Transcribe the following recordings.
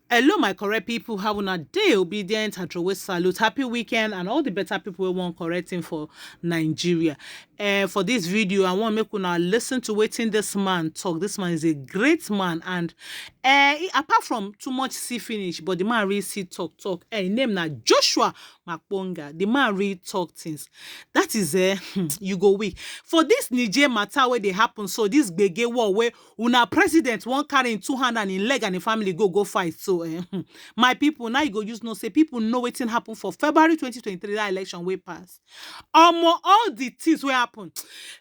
Hello, my correct people. How una day obedient and throw salute. Happy weekend and all the better people we want correcting for Nigeria. For this video, I want make una listen to waiting this man talk. This man is a great man, and apart from too much see finish, but the man really see talk. Name na Joshua Maponga. The man really talk things. That is you go weak for this Niger matter where they happen. So this gbege war where una president won't carry in two hand and in leg and the family go fight. So my people, now you go use no say people know wetin happen for February 2023 that election way pass. All the things will happen.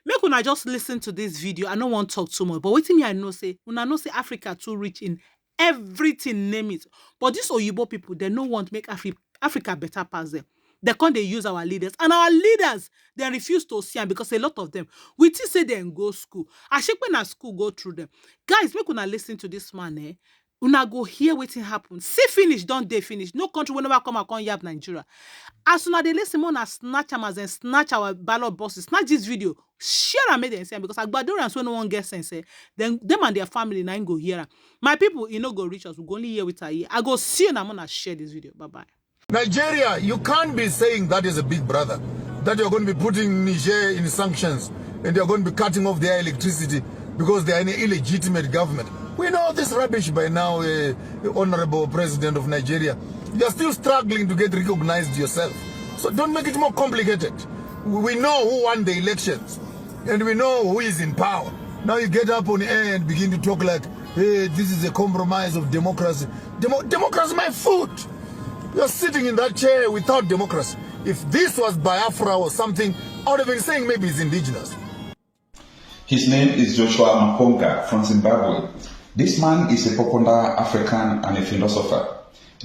Make una just listen to this video. I don't want to talk too much, but wetin me I know say una know say Africa too rich in everything, name it. But these Oyibo people, they no want make Africa better pass them. They can't they use our leaders, and our leaders they refuse to see them because a lot of them we still say they go school. I shake when at school go through them. Guys, make una listen to this man. Una go hear wetin happen. See finish, don't they finish? No country will never come and yab Nigeria. As soon as they listen, una snatch them as and snatch our ballot bosses. Snatch this video, share and make them sense because Agbadorians when no one gets sense, then them and their family now go hear am. My people, you know go reach us. We go only hear with her here. I go see you and I'm gonna share this video. Bye bye. Nigeria, you can't be saying that is a big brother, that you're going to be putting Niger in sanctions and you're going to be cutting off their electricity because they are an illegitimate government. We know this rubbish by now, Honorable President of Nigeria. You're still struggling to get recognized yourself. So don't make it more complicated. We know who won the elections and we know who is in power. Now you get up on air and begin to talk like, hey, this is a compromise of democracy. Democracy, my foot. You're sitting in that chair without democracy. If this was Biafra or something, I would have been saying maybe it's indigenous. His name is Joshua Maponga from Zimbabwe. This man is a popular African and a philosopher.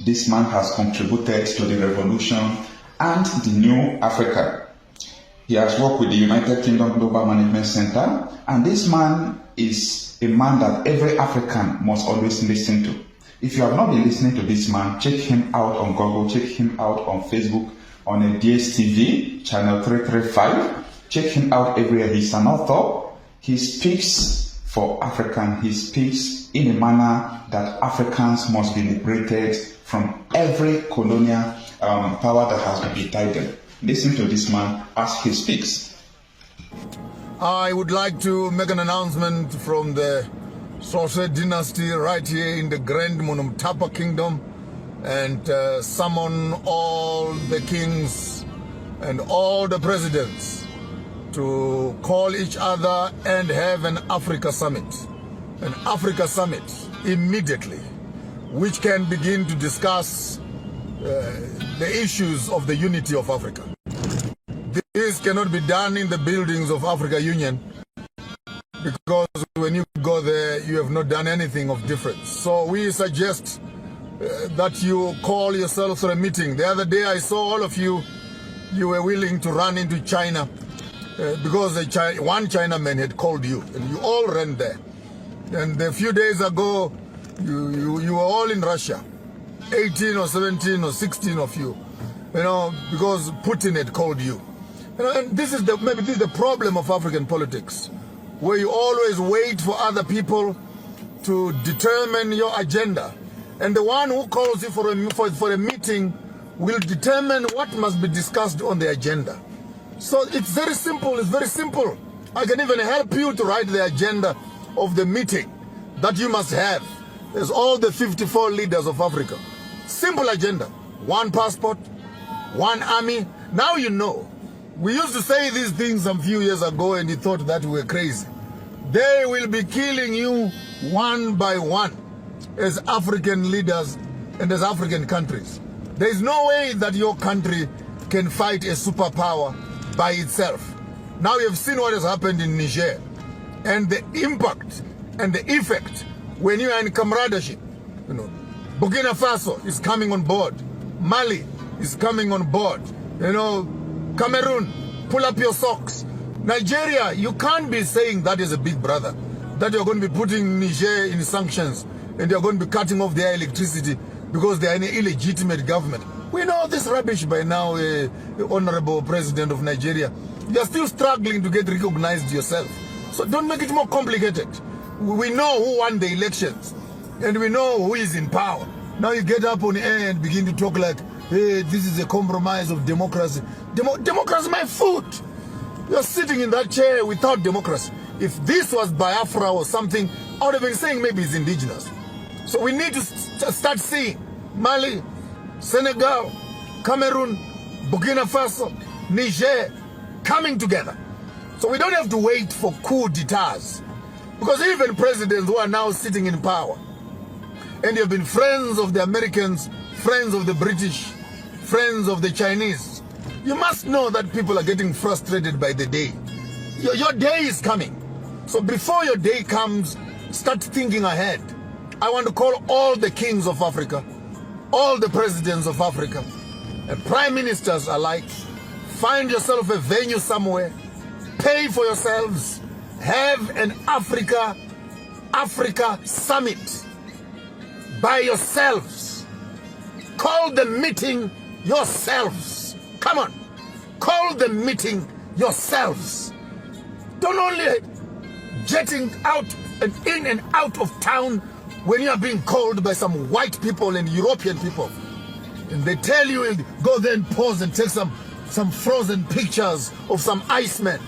This man has contributed to the revolution and the new Africa. He has worked with the United Kingdom Global Management Center, and this man is a man that every African must always listen to. If you have not been listening to this man, check him out on Google, check him out on Facebook, on a DSTV, channel 335. Check him out everywhere. He's an author. He speaks for African. He speaks in a manner that Africans must be liberated from every colonial power that has been been. Listen to this man as he speaks. I would like to make an announcement from the Sose dynasty right here in the Grand Monumtapa Kingdom and summon all the kings and all the presidents to call each other and have an Africa summit immediately, which can begin to discuss the issues of the unity of Africa. This cannot be done in the buildings of Africa Union, because when you go there, you have not done anything of difference. So we suggest that you call yourself for a meeting. The other day I saw all of you were willing to run into China because one Chinaman had called you and you all ran there. And a few days ago, you were all in Russia, 18 or 17 or 16 of you, because Putin had called you. And this is maybe this is the problem of African politics, where you always wait for other people to determine your agenda. And the one who calls you for a meeting will determine what must be discussed on the agenda. So it's very simple, I can even help you to write the agenda of the meeting that you must have. There's all the 54 leaders of Africa. Simple agenda. One passport, one army. Now you know. We used to say these things some few years ago and you thought that we were crazy. They will be killing you one by one as African leaders and as African countries. There is no way that your country can fight a superpower by itself. Now you have seen what has happened in Niger and the impact and the effect when you are in camaraderie. Burkina Faso is coming on board. Mali is coming on board. Cameroon, pull up your socks. Nigeria, you can't be saying that is a big brother, that you're going to be putting Niger in sanctions and you're going to be cutting off their electricity because they are an illegitimate government. We know this rubbish by now, Honorable President of Nigeria. You're still struggling to get recognized yourself. So don't make it more complicated. We know who won the elections and we know who is in power. Now you get up on air and begin to talk like, hey, this is a compromise of democracy. Democracy, my foot. You're sitting in that chair without democracy. If this was Biafra or something, I would have been saying maybe it's indigenous. So we need to start seeing Mali, Senegal, Cameroon, Burkina Faso, Niger coming together. So we don't have to wait for coup d'etats. Because even presidents who are now sitting in power, and you've been friends of the Americans, friends of the British, friends of the Chinese, you must know that people are getting frustrated by the day. Your day is coming. So before your day comes, start thinking ahead. I want to call all the kings of Africa, all the presidents of Africa, and prime ministers alike, find yourself a venue somewhere, pay for yourselves, have an Africa summit by yourselves. Call the meeting yourselves. Come on, call the meeting yourselves. Don't only jetting out and in and out of town when you are being called by some white people and European people. And they tell you, go there and pause and take some frozen pictures of some iceman.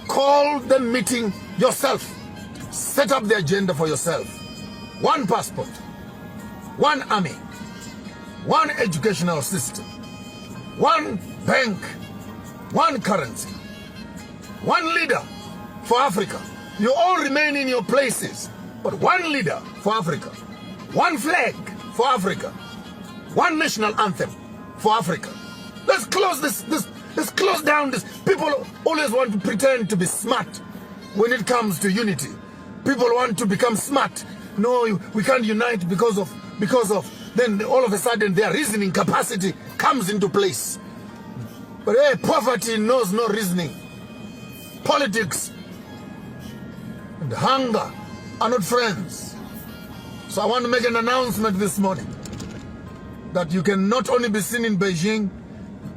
Call the meeting yourself. Set up the agenda for yourself. One passport, one army, one educational system, one bank, one currency, one leader for Africa. You all remain in your places, but one leader for Africa, one flag for Africa, one national anthem for Africa. Let's close let's close down this. People always want to pretend to be smart when it comes to unity. People want to become smart. No, we can't unite because of, then all of a sudden their reasoning capacity comes into place. But hey, poverty knows no reasoning. Politics and hunger are not friends. So I want to make an announcement this morning that you can not only be seen in Beijing,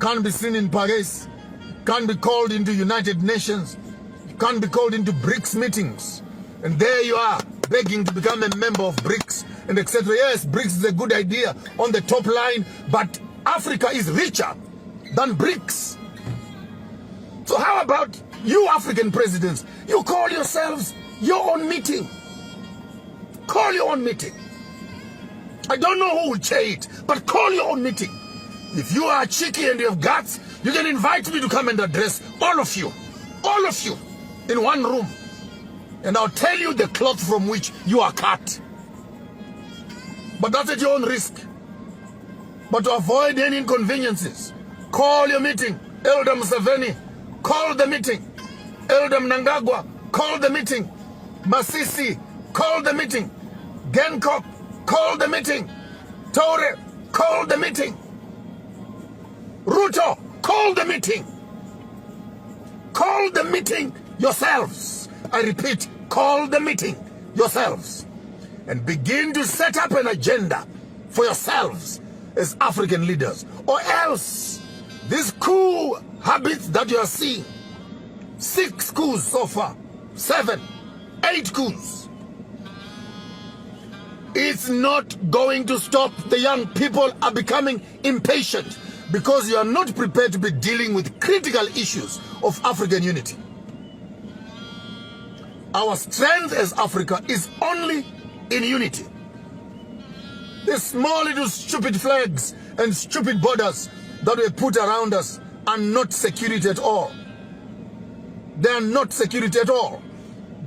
can't be seen in Paris, can't be called into United Nations, can't be called into BRICS meetings. And there you are, begging to become a member of BRICS and etc. Yes, BRICS is a good idea on the top line, but Africa is richer than BRICS. So how about you African presidents? You call yourselves your own meeting. Call your own meeting. I don't know who will chair it, but call your own meeting. If you are cheeky and you have guts, you can invite me to come and address all of you in one room. And I'll tell you the cloth from which you are cut. But that's at your own risk. But to avoid any inconveniences, call your meeting. Elder Museveni, call the meeting. Elder Mnangagwa, call the meeting. Masisi, call the meeting. Genkop, call the meeting. Tore, call the meeting. Ruto, call the meeting. Call the meeting yourselves. I repeat, call the meeting yourselves. And begin to set up an agenda for yourselves as African leaders. Or else, these coup habits that you are seeing, 6 coups so far, 7, 8 coups, it's not going to stop. The young people are becoming impatient because you are not prepared to be dealing with critical issues of African unity. Our strength as Africa is only in unity. These small little stupid flags and stupid borders that we put around us are not security at all. They are not security at all.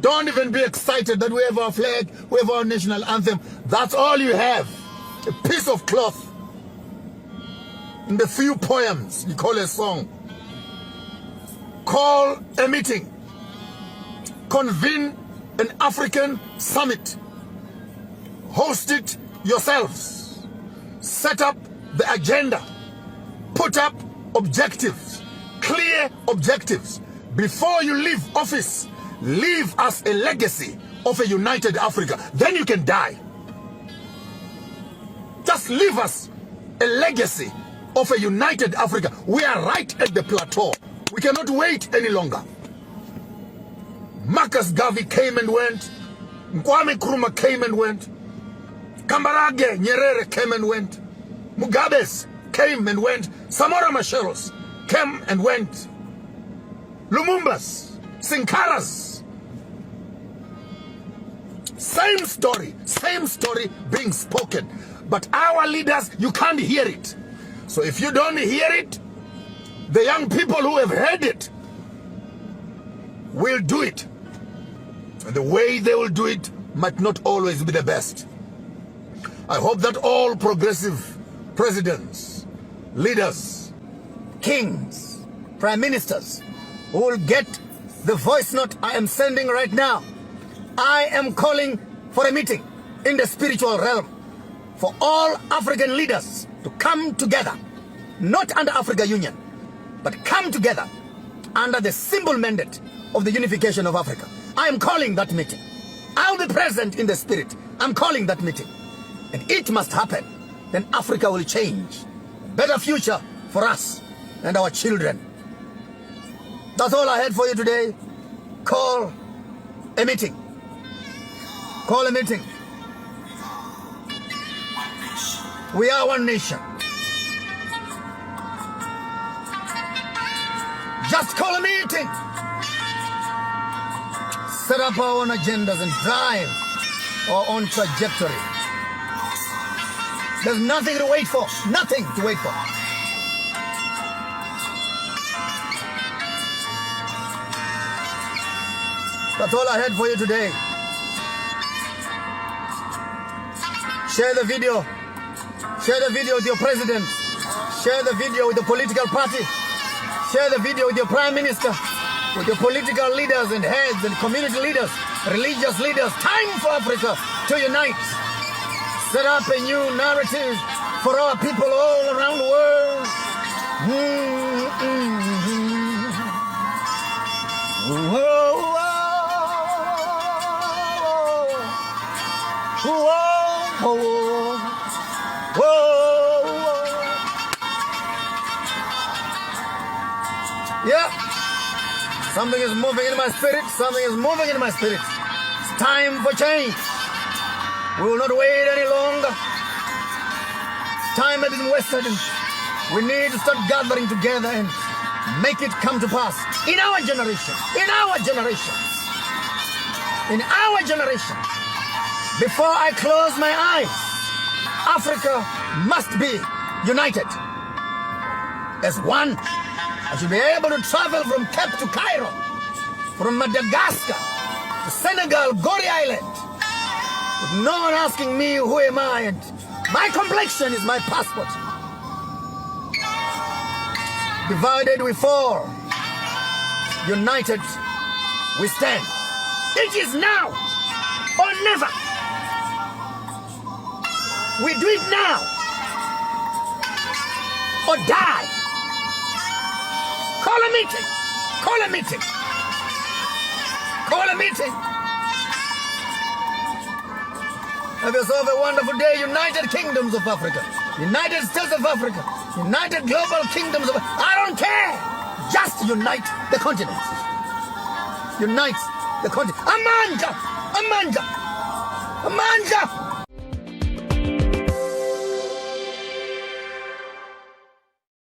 Don't even be excited that we have our flag, we have our national anthem. That's all you have. A piece of cloth and a few poems you call a song. Call a meeting. Convene an African summit. Host it yourselves. Set up the agenda. Put up objectives. Clear objectives. Before you leave office, leave us a legacy of a united Africa. Then you can die. Just leave us a legacy of a united Africa. We are right at the plateau. We cannot wait any longer. Marcus Garvey came and went. Kwame Nkrumah came and went. Kambarage Nyerere came and went. Mugabe's came and went. Samora Macharo's came and went. Lumumba's, Sankara's. Same story being spoken. But our leaders, you can't hear it. So if you don't hear it, the young people who have heard it will do it. And the way they will do it might not always be the best. I hope that all progressive presidents, leaders, kings, prime ministers will get the voice note I am sending right now. I am calling for a meeting in the spiritual realm for all African leaders to come together, not under Africa Union, but come together under the simple mandate of the unification of Africa. I am calling that meeting. I'll be present in the spirit. I'm calling that meeting. And it must happen. Then Africa will change. Better future for us and our children. That's all I had for you today. Call a meeting. Call a meeting. We are one nation. Just call a meeting. Set up our own agendas and drive our own trajectory. There's nothing to wait for. Nothing to wait for. That's all I had for you today. Share the video. Share the video with your president. Share the video with the political party. Share the video with your prime minister, with your political leaders and heads and community leaders, religious leaders. Time for Africa to unite. Set up a new narrative for our people all around the world. Whoa, whoa, whoa, whoa. Yeah. Something is moving in my spirit. Something is moving in my spirit. It's time for change. We will not wait any longer. Time has been wasted. We need to start gathering together and make it come to pass. In our generation. In our generation. In our generation. Before I close my eyes, Africa must be united. As one, I should be able to travel from Cape to Cairo, from Madagascar to Senegal, Gorée Island, with no one asking me who am I, and my complexion is my passport. Divided we fall, united we stand. It is now or never. We do it now or die. Call a meeting. Call a meeting. Call a meeting. Have yourself a wonderful day, United Kingdoms of Africa, United States of Africa, United Global Kingdoms of Africa. I don't care. Just unite the continent. Unite the continent. Amanja! Amanja! Amanja!